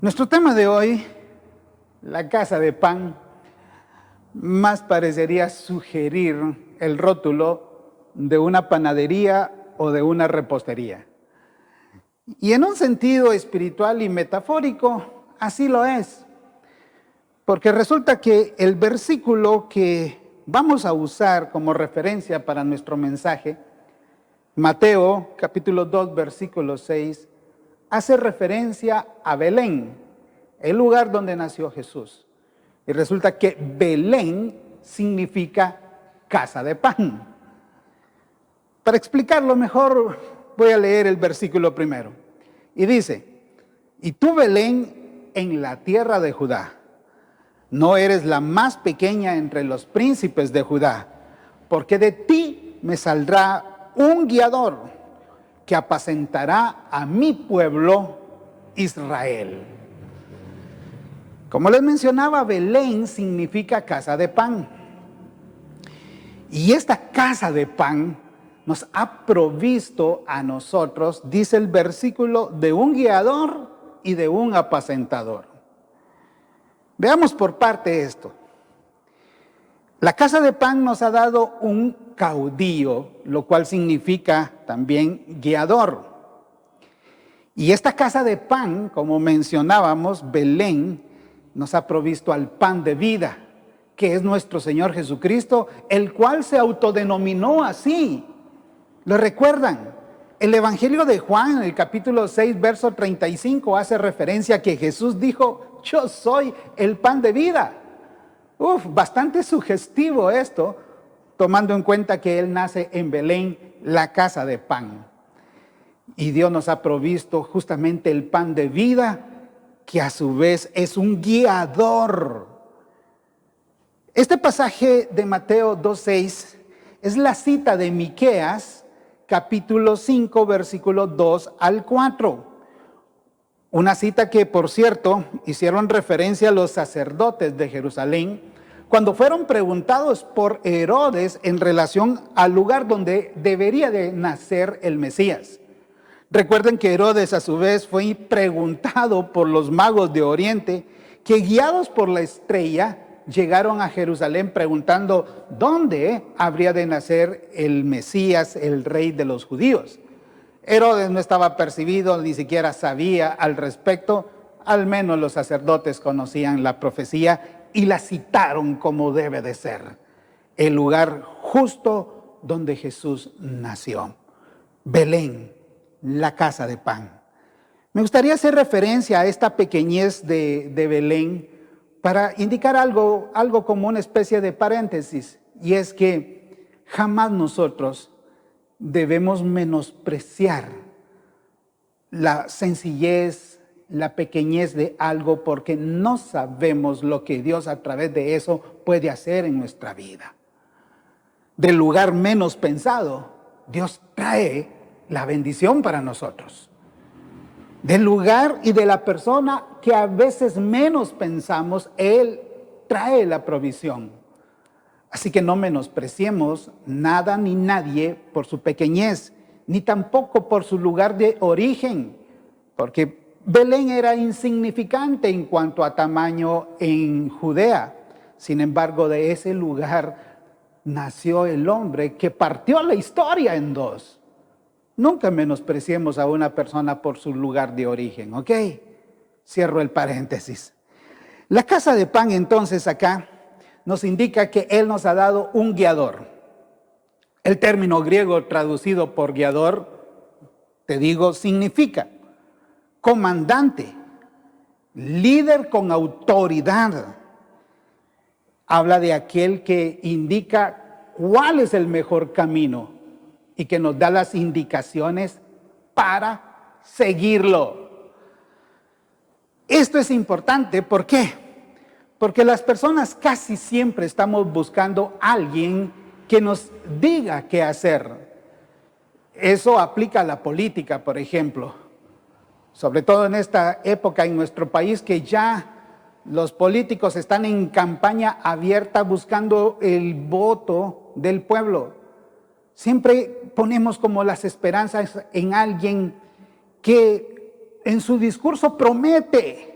Nuestro tema de hoy, la casa de pan, más parecería sugerir el rótulo de una panadería o de una repostería. Y en un sentido espiritual y metafórico, así lo es. Porque resulta que el versículo que vamos a usar como referencia para nuestro mensaje, Mateo capítulo 2, versículo 6, hace referencia a Belén, el lugar donde nació Jesús. Y resulta que Belén significa casa de pan. Para explicarlo mejor, voy a leer el versículo primero. Y dice, y tú, Belén, en la tierra de Judá, no eres la más pequeña entre los príncipes de Judá, porque de ti me saldrá un guiador que apacentará a mi pueblo Israel. Como les mencionaba, Belén significa casa de pan. Y esta casa de pan nos ha provisto a nosotros, dice el versículo, de un guiador y de un apacentador. Veamos por parte esto. La casa de pan nos ha dado un caudillo, lo cual significa también guiador. Y esta casa de pan, como mencionábamos, Belén, nos ha provisto al pan de vida, que es nuestro Señor Jesucristo, el cual se autodenominó así. ¿Lo recuerdan? El Evangelio de Juan, en el capítulo 6, verso 35, hace referencia a que Jesús dijo, yo soy el pan de vida. Bastante sugestivo esto, tomando en cuenta que Él nace en Belén, la casa de pan. Y Dios nos ha provisto justamente el pan de vida, que a su vez es un guiador. Este pasaje de Mateo 2:6 es la cita de Miqueas, capítulo 5, versículo 2 al 4. Una cita que, por cierto, hicieron referencia a los sacerdotes de Jerusalén cuando fueron preguntados por Herodes en relación al lugar donde debería de nacer el Mesías. Recuerden que Herodes a su vez fue preguntado por los magos de Oriente que, guiados por la estrella, llegaron a Jerusalén preguntando dónde habría de nacer el Mesías, el rey de los judíos. Herodes no estaba percibido, ni siquiera sabía al respecto. Al menos los sacerdotes conocían la profecía y la citaron como debe de ser. El lugar justo donde Jesús nació. Belén, la casa de pan. Me gustaría hacer referencia a esta pequeñez de Belén para indicar algo como una especie de paréntesis. Y es que jamás nosotros debemos menospreciar la sencillez, la pequeñez de algo, porque no sabemos lo que Dios a través de eso puede hacer en nuestra vida. Del lugar menos pensado, Dios trae la bendición para nosotros. Del lugar y de la persona que a veces menos pensamos, Él trae la provisión. Así que no menospreciemos nada ni nadie por su pequeñez, ni tampoco por su lugar de origen, porque Belén era insignificante en cuanto a tamaño en Judea. Sin embargo, de ese lugar nació el hombre que partió la historia en dos. Nunca menospreciemos a una persona por su lugar de origen, ¿ok? Cierro el paréntesis. La casa de pan, entonces, acá nos indica que Él nos ha dado un guiador. El término griego traducido por guiador, te digo, significa comandante, líder con autoridad. Habla de aquel que indica cuál es el mejor camino y que nos da las indicaciones para seguirlo. Esto es importante, ¿por qué? Porque las personas casi siempre estamos buscando a alguien que nos diga qué hacer. Eso aplica a la política, por ejemplo. Sobre todo en esta época en nuestro país, que ya los políticos están en campaña abierta buscando el voto del pueblo. Siempre ponemos como las esperanzas en alguien que en su discurso promete,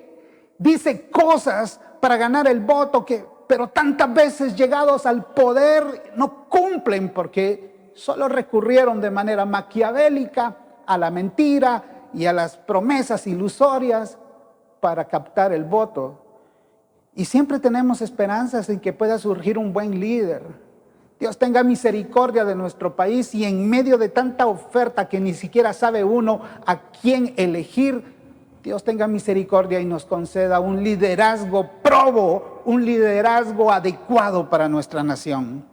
dice cosas para ganar el voto, pero tantas veces llegados al poder no cumplen porque solo recurrieron de manera maquiavélica a la mentira y a las promesas ilusorias para captar el voto. Y siempre tenemos esperanzas en que pueda surgir un buen líder. Dios tenga misericordia de nuestro país y en medio de tanta oferta que ni siquiera sabe uno a quién elegir, Dios tenga misericordia y nos conceda un liderazgo probo, un liderazgo adecuado para nuestra nación.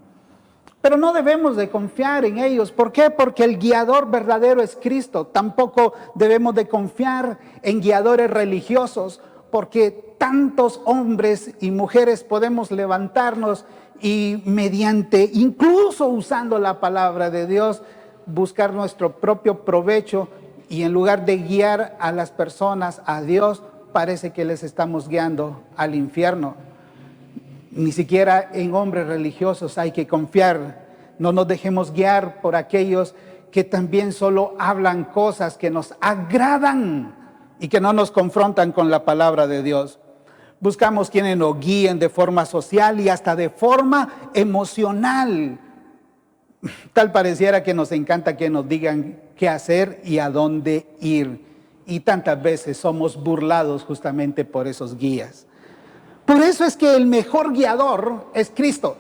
Pero no debemos de confiar en ellos. ¿Por qué? Porque el guiador verdadero es Cristo. Tampoco debemos de confiar en guiadores religiosos, porque tantos hombres y mujeres podemos levantarnos y mediante, incluso usando la palabra de Dios, buscar nuestro propio provecho, y en lugar de guiar a las personas a Dios, parece que les estamos guiando al infierno. Ni siquiera en hombres religiosos hay que confiar. No nos dejemos guiar por aquellos que también solo hablan cosas que nos agradan y que no nos confrontan con la palabra de Dios. Buscamos quienes nos guíen de forma social y hasta de forma emocional. Tal pareciera que nos encanta que nos digan qué hacer y a dónde ir. Y tantas veces somos burlados justamente por esos guías. Por eso es que el mejor guiador es Cristo.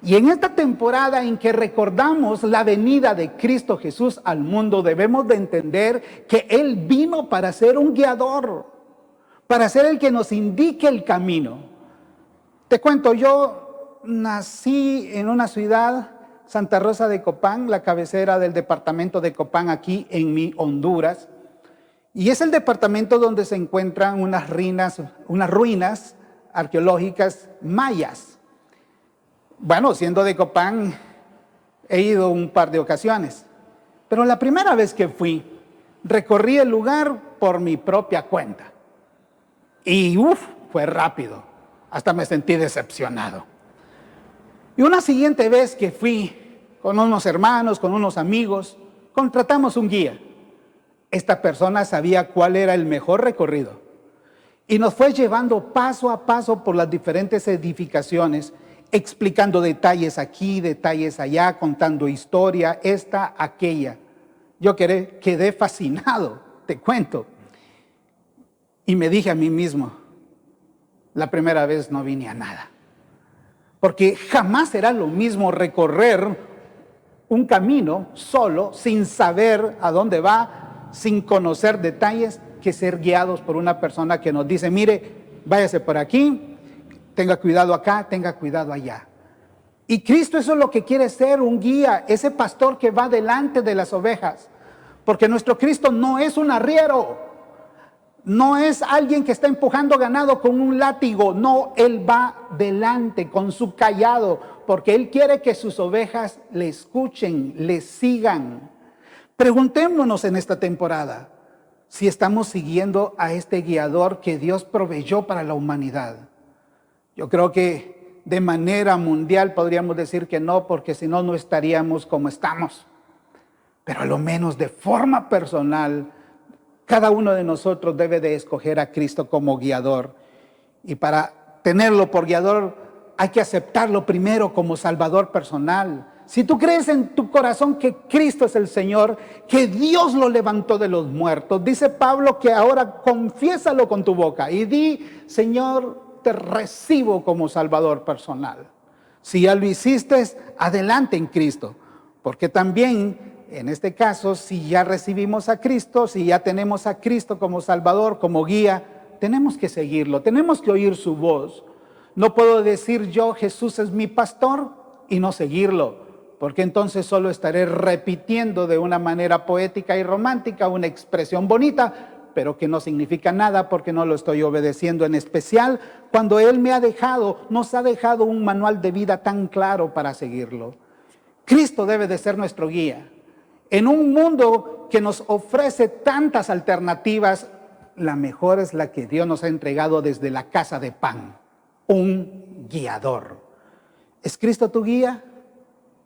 Y en esta temporada en que recordamos la venida de Cristo Jesús al mundo, debemos de entender que Él vino para ser un guiador, para ser el que nos indique el camino. Te cuento, yo nací en una ciudad, Santa Rosa de Copán, la cabecera del departamento de Copán, aquí en mi Honduras. Y es el departamento donde se encuentran unas ruinas arqueológicas mayas. Bueno, siendo de Copán, he ido un par de ocasiones. Pero la primera vez que fui, recorrí el lugar por mi propia cuenta. Y fue rápido. Hasta me sentí decepcionado. Y una siguiente vez que fui con unos hermanos, con unos amigos, contratamos un guía. Esta persona sabía cuál era el mejor recorrido. Y nos fue llevando paso a paso por las diferentes edificaciones, explicando detalles aquí, detalles allá, contando historia, esta, aquella. Yo quedé fascinado, te cuento. Y me dije a mí mismo, la primera vez no vine a nada. Porque jamás será lo mismo recorrer un camino solo, sin saber a dónde va, sin conocer detalles, que ser guiados por una persona que nos dice, mire, váyase por aquí, tenga cuidado acá, tenga cuidado allá. Y Cristo eso es lo que quiere ser, un guía, ese pastor que va delante de las ovejas. Porque nuestro Cristo no es un arriero, no es alguien que está empujando ganado con un látigo. No, Él va delante con su cayado, porque Él quiere que sus ovejas le escuchen, le sigan. Preguntémonos en esta temporada si estamos siguiendo a este guiador que Dios proveyó para la humanidad. Yo creo que de manera mundial podríamos decir que no, porque si no, no estaríamos como estamos. Pero a lo menos de forma personal, cada uno de nosotros debe de escoger a Cristo como guiador. Y para tenerlo por guiador, hay que aceptarlo primero como Salvador personal. Si tú crees en tu corazón que Cristo es el Señor, que Dios lo levantó de los muertos, dice Pablo que ahora confiésalo con tu boca y di, Señor, te recibo como Salvador personal. Si ya lo hiciste, adelante en Cristo. Porque también, en este caso, si ya recibimos a Cristo, si ya tenemos a Cristo como Salvador, como guía, tenemos que seguirlo, tenemos que oír su voz. No puedo decir yo, Jesús es mi pastor, y no seguirlo, porque entonces solo estaré repitiendo de una manera poética y romántica una expresión bonita, pero que no significa nada porque no lo estoy obedeciendo, en especial cuando Él nos ha dejado un manual de vida tan claro para seguirlo. Cristo debe de ser nuestro guía. En un mundo que nos ofrece tantas alternativas, la mejor es la que Dios nos ha entregado desde la casa de pan, un guiador. ¿Es Cristo tu guía?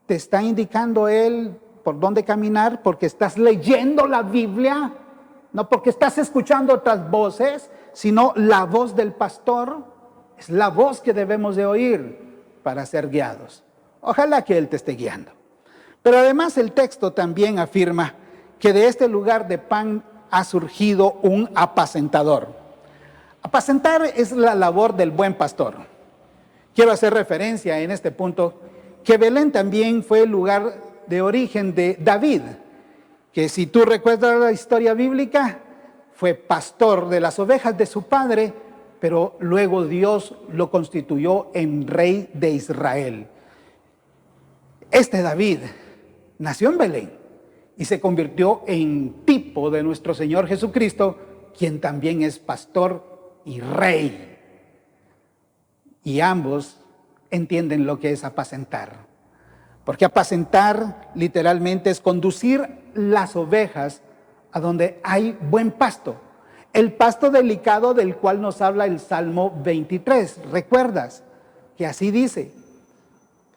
¿Te está indicando Él por dónde caminar porque estás leyendo la Biblia? no porque estás escuchando otras voces, sino la voz del pastor es la voz que debemos de oír para ser guiados. Ojalá que Él te esté guiando. Pero además el texto también afirma que de este lugar de Pan ha surgido un apacentador. Apacentar es la labor del buen pastor. Quiero hacer referencia en este punto que Belén también fue el lugar de origen de David, que si tú recuerdas la historia bíblica, fue pastor de las ovejas de su padre, pero luego Dios lo constituyó en rey de Israel. Este David nació en Belén y se convirtió en tipo de nuestro Señor Jesucristo, quien también es pastor y rey. Y ambos entienden lo que es apacentar. Porque apacentar literalmente es conducir las ovejas a donde hay buen pasto. El pasto delicado del cual nos habla el Salmo 23. ¿Recuerdas? Que así dice.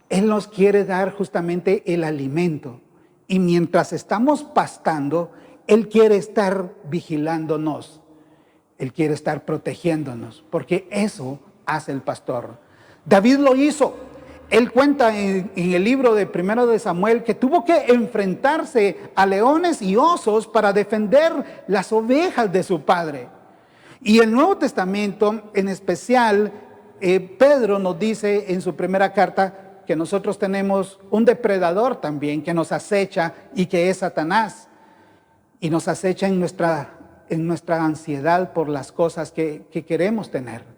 Él nos quiere dar justamente el alimento. Y mientras estamos pastando, Él quiere estar vigilándonos. Él quiere estar protegiéndonos. Porque eso hace el pastor. David lo hizo. Él cuenta en el libro de 1 de Samuel que tuvo que enfrentarse a leones y osos para defender las ovejas de su padre. Y el Nuevo Testamento, en especial, Pedro nos dice en su primera carta que nosotros tenemos un depredador también que nos acecha y que es Satanás. Y nos acecha en nuestra ansiedad por las cosas que queremos tener.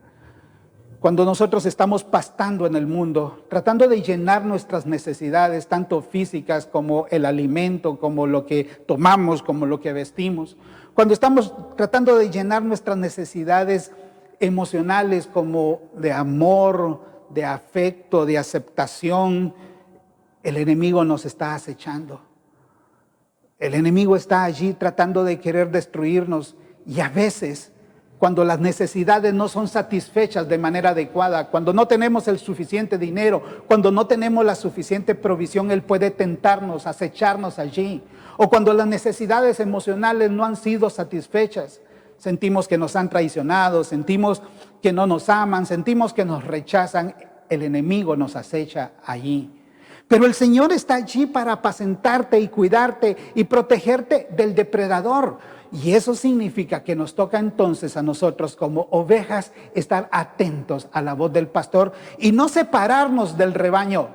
Cuando nosotros estamos pastando en el mundo, tratando de llenar nuestras necesidades, tanto físicas como el alimento, como lo que tomamos, como lo que vestimos. Cuando estamos tratando de llenar nuestras necesidades emocionales como de amor, de afecto, de aceptación, el enemigo nos está acechando. El enemigo está allí tratando de querer destruirnos y a veces cuando las necesidades no son satisfechas de manera adecuada, cuando no tenemos el suficiente dinero, cuando no tenemos la suficiente provisión, Él puede tentarnos, acecharnos allí. O cuando las necesidades emocionales no han sido satisfechas, sentimos que nos han traicionado, sentimos que no nos aman, sentimos que nos rechazan, el enemigo nos acecha allí. Pero el Señor está allí para apacentarte y cuidarte y protegerte del depredador. Y eso significa que nos toca entonces a nosotros como ovejas estar atentos a la voz del pastor y no separarnos del rebaño,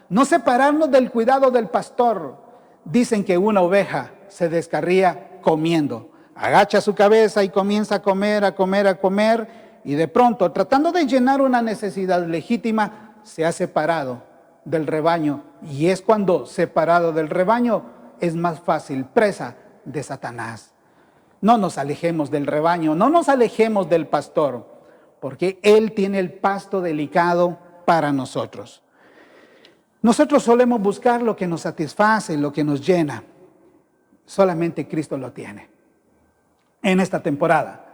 no separarnos del cuidado del pastor. Dicen que una oveja se descarría comiendo, agacha su cabeza y comienza a comer y de pronto tratando de llenar una necesidad legítima se ha separado del rebaño y es cuando separado del rebaño es más fácil presa de Satanás. No nos alejemos del rebaño, no nos alejemos del pastor, porque Él tiene el pasto delicado para nosotros. Nosotros solemos buscar lo que nos satisface, lo que nos llena. Solamente Cristo lo tiene. En esta temporada,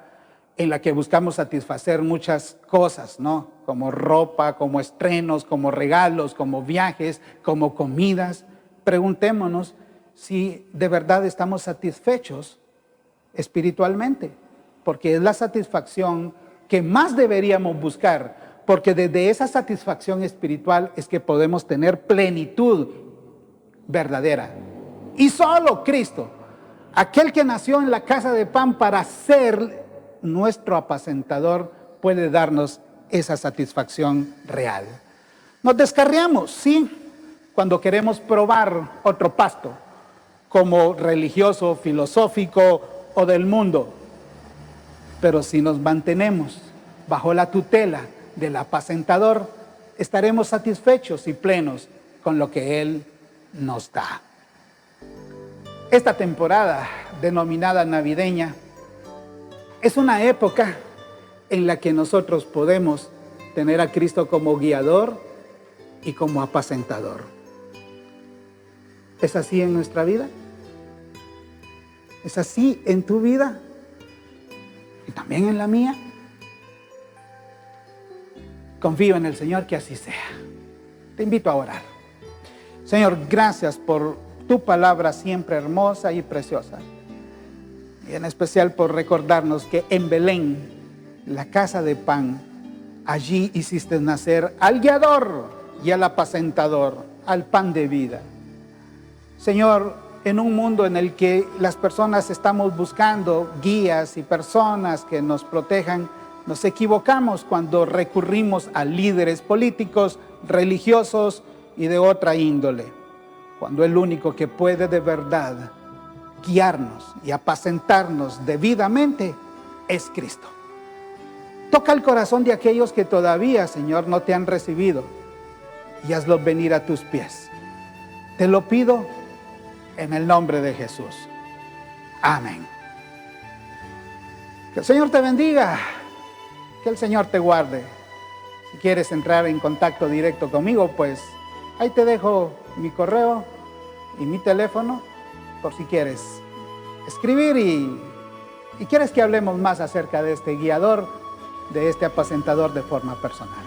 en la que buscamos satisfacer muchas cosas, ¿no? Como ropa, como estrenos, como regalos, como viajes, como comidas. Preguntémonos si de verdad estamos satisfechos espiritualmente, porque es la satisfacción que más deberíamos buscar, porque desde esa satisfacción espiritual es que podemos tener plenitud verdadera. Y solo Cristo, aquel que nació en la casa de pan para ser nuestro apacentador, puede darnos esa satisfacción real. Nos descarriamos, sí, cuando queremos probar otro pasto, como religioso, filosófico o del mundo. Pero si nos mantenemos bajo la tutela del apacentador, estaremos satisfechos y plenos con lo que Él nos da. Esta temporada denominada navideña es una época en la que nosotros podemos tener a Cristo como guiador y como apacentador. ¿Es así en nuestra vida? ¿Es así en tu vida? ¿Y también en la mía? Confío en el Señor que así sea. Te invito a orar. Señor, gracias por tu palabra siempre hermosa y preciosa. y en especial por recordarnos que en Belén, la casa de pan, allí hiciste nacer al guiador y al apacentador, al pan de vida. Señor, en un mundo en el que las personas estamos buscando guías y personas que nos protejan, nos equivocamos cuando recurrimos a líderes políticos, religiosos y de otra índole, cuando el único que puede de verdad guiarnos y apacentarnos debidamente es Cristo. Toca el corazón de aquellos que todavía, Señor, no te han recibido y hazlos venir a tus pies. Te lo pido en el nombre de Jesús. Amén. Que el Señor te bendiga, que el Señor te guarde. Si quieres entrar en contacto directo conmigo, pues ahí te dejo mi correo y mi teléfono por si quieres escribir y quieres que hablemos más acerca de este guiador, de este apacentador de forma personal.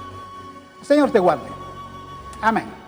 El Señor te guarde. Amén.